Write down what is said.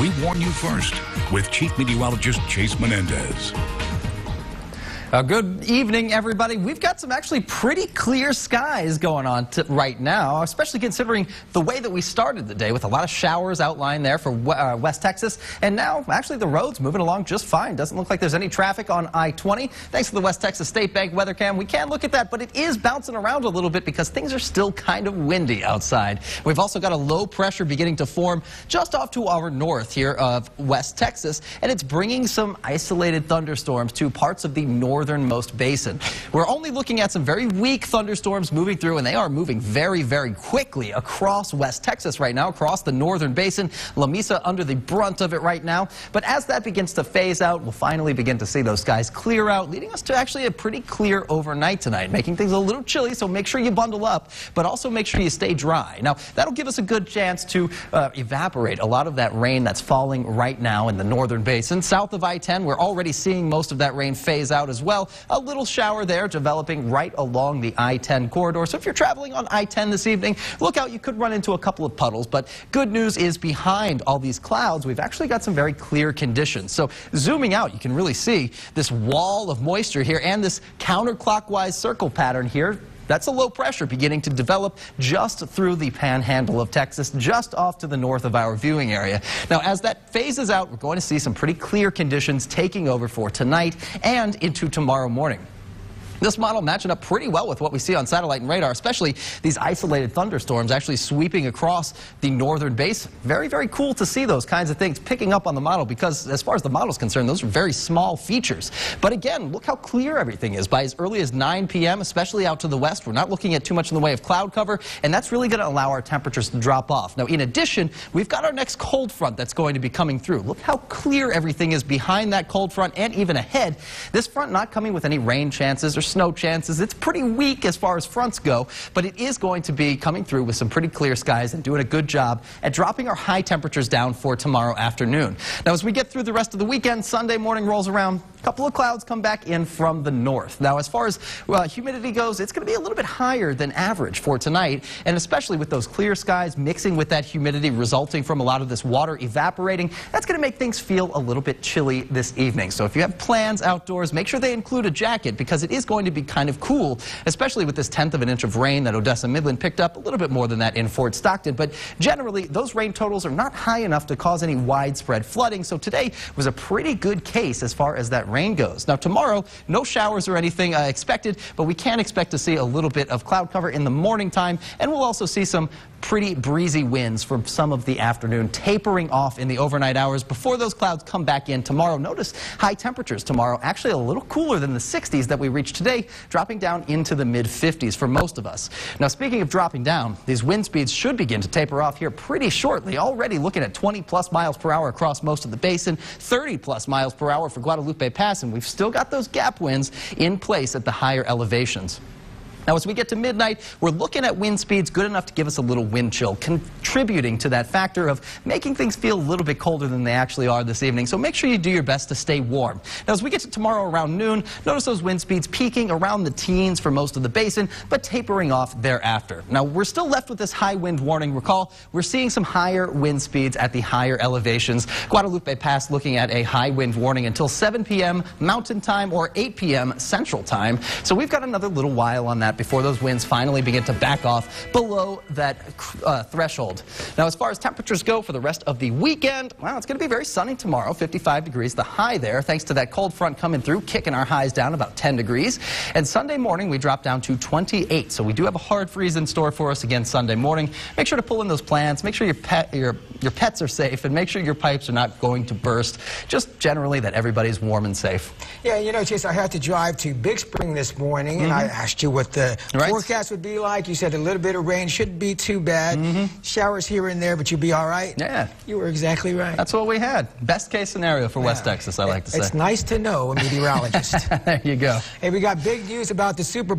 We warn you first with Chief Meteorologist Chase Menendez. Good evening, everybody. We've got some actually pretty clear skies going on right now, especially considering the way that we started the day with a lot of showers outlined there for West Texas. And now, actually, the road's moving along just fine. Doesn't look like there's any traffic on I-20. Thanks to the West Texas State Bank weather cam, we can look at that, but it is bouncing around a little bit because things are still kind of windy outside. We've also got a low pressure beginning to form just off to our north here of West Texas, and it's bringing some isolated thunderstorms to parts of the northernmost basin. We're only looking at some very weak thunderstorms moving through, and they are moving very, very quickly across West Texas right now, across the northern basin. La Mesa under the brunt of it right now. But as that begins to phase out, we'll finally begin to see those skies clear out, leading us to actually a pretty clear overnight tonight, making things a little chilly, so make sure you bundle up, but also make sure you stay dry. Now, that'll give us a good chance to evaporate a lot of that rain that's falling right now in the northern basin. South of I-10, we're already seeing most of that rain phase out as well. A little shower there developing right along the I-10 corridor. So if you're traveling on I-10 this evening, look out, you could run into a couple of puddles. But good news is behind all these clouds, we've actually got some very clear conditions. So zooming out, you can really see this wall of moisture here and this counterclockwise circle pattern here. That's a low pressure beginning to develop just through the panhandle of Texas, just off to the north of our viewing area. Now, as that phases out, we're going to see some pretty clear conditions taking over for tonight and into tomorrow morning. This model matching up pretty well with what we see on satellite and radar, especially these isolated thunderstorms actually sweeping across the northern basin. Very, very cool to see those kinds of things picking up on the model because as far as the model is concerned, those are very small features. But again, look how clear everything is. By as early as 9 p.m., especially out to the west, we're not looking at too much in the way of cloud cover, and that's really going to allow our temperatures to drop off. Now, in addition, we've got our next cold front that's going to be coming through. Look how clear everything is behind that cold front and even ahead. This front not coming with any rain chances or snow chances. It's pretty weak as far as fronts go, but it is going to be coming through with some pretty clear skies and doing a good job at dropping our high temperatures down for tomorrow afternoon. Now, as we get through the rest of the weekend, Sunday morning rolls around, a couple of clouds come back in from the north. Now, as far as humidity goes, it's going to be a little bit higher than average for tonight, and especially with those clear skies mixing with that humidity resulting from a lot of this water evaporating, that's going to make things feel a little bit chilly this evening. So if you have plans outdoors, make sure they include a jacket because it is going to be kind of cool, especially with this 1/10 of an inch of rain that Odessa Midland picked up, a little bit more than that in Fort Stockton. But generally, those rain totals are not high enough to cause any widespread flooding. So today was a pretty good case as far as that rain goes. Now tomorrow, no showers or anything expected, but we can expect to see a little bit of cloud cover in the morning time, and we'll also see some pretty breezy winds from some of the afternoon, tapering off in the overnight hours before those clouds come back in tomorrow. Notice high temperatures tomorrow, actually a little cooler than the 60s that we reached today, dropping down into the mid-50s for most of us. Now, speaking of dropping down, these wind speeds should begin to taper off here pretty shortly, already looking at 20+ miles per hour across most of the basin, 30+ miles per hour for Guadalupe Pass, and we've still got those gap winds in place at the higher elevations. Now, as we get to midnight, we're looking at wind speeds good enough to give us a little wind chill, contributing to that factor of making things feel a little bit colder than they actually are this evening. So make sure you do your best to stay warm. Now, as we get to tomorrow around noon, notice those wind speeds peaking around the teens for most of the basin, but tapering off thereafter. Now, we're still left with this high wind warning. Recall, we're seeing some higher wind speeds at the higher elevations. Guadalupe Pass looking at a high wind warning until 7 p.m. Mountain Time or 8 p.m. Central Time. So we've got another little while on that before those winds finally begin to back off below that threshold. Now, as far as temperatures go for the rest of the weekend, well, it's going to be very sunny tomorrow, 55 degrees, the high there, thanks to that cold front coming through, kicking our highs down about 10 degrees. And Sunday morning, we drop down to 28. So we do have a hard freeze in store for us again Sunday morning. Make sure to pull in those plants, make sure your pets are safe, and make sure your pipes are not going to burst. Just generally that everybody's warm and safe. Yeah, you know, Chase, I had to drive to Big Spring this morning, and I asked you what the forecast would be like. You said a little bit of rain shouldn't be too bad. Showers here and there, but you'll be all right. Yeah. You were exactly right. That's what we had. Best case scenario for West Texas, I like to say. It's nice to know a meteorologist. There you go. Hey, we got big news about the Super Bowl.